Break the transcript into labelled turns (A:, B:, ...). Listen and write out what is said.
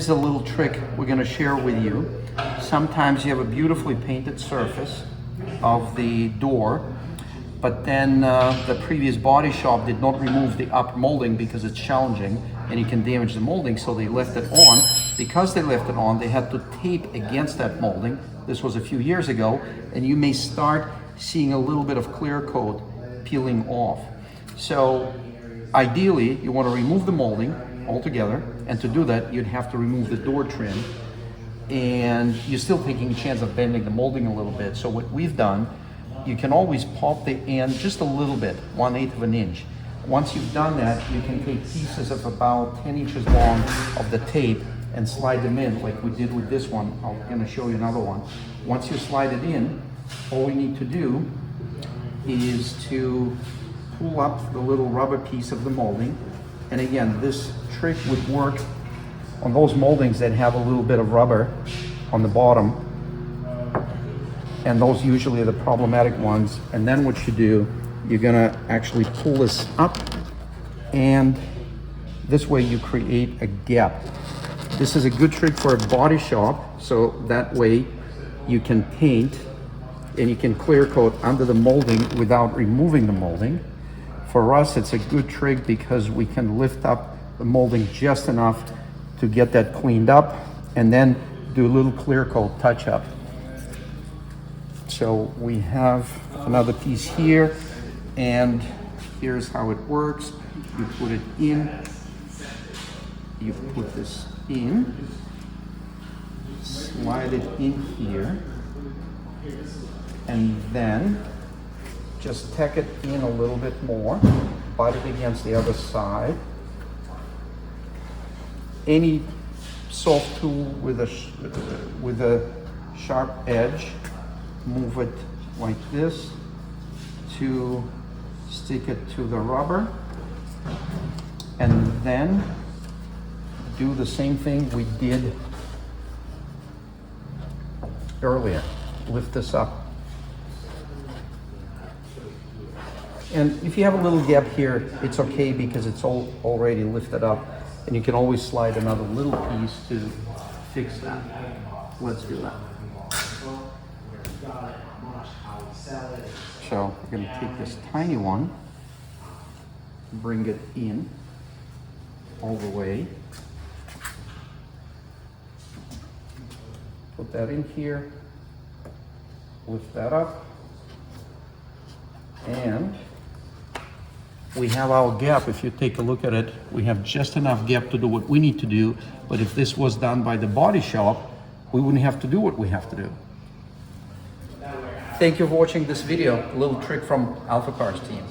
A: here's a little trick we're going to share with you. Sometimes you have a beautifully painted surface of the door, but then the previous body shop did not remove the upper molding because it's challenging and you can damage the molding, so they left it on. Because they left it on, they had to tape against that molding. This was a few years ago, and you may start seeing a little bit of clear coat peeling off. So ideally, you want to remove the molding altogether, and to do that, you'd have to remove the door trim, and you're still taking a chance of bending the molding a little bit. So what we've done, you can always pop the end just a little bit, 1/8 of an inch. Once you've done that, you can take pieces of about 10 inches long of the tape and slide them in like we did with this one. I'm gonna show you another one. Once you slide it in, all we need to do is to pull up the little rubber piece of the molding. And again, this trick would work on those moldings that have a little bit of rubber on the bottom. And those usually are the problematic ones. And then what you do, you're gonna actually pull this up, and this way you create a gap. This is a good trick for a body shop, so that way you can paint and you can clear coat under the molding without removing the molding. For us, it's a good trick because we can lift up the molding just enough to get that cleaned up and then do a little clear coat touch up. So we have another piece here, and here's how it works. You put it in, you put this in, slide it in here, and then just tack it in a little bit more, butt it against the other side. Any soft tool with a sharp edge, move it like this to stick it to the rubber, and then do the same thing we did earlier. Lift this up. And if you have a little gap here, it's okay because it's all already lifted up, and you can always slide another little piece to fix that. Let's do that. So we're going to take this tiny one, bring it in all the way, put that in here, lift that up, and we have our gap. If you take a look at it, we have just enough gap to do what we need to do, but if this was done by the body shop, we wouldn't have to do what we have to do. Thank you for watching this video, a little trick from AlphaCars team.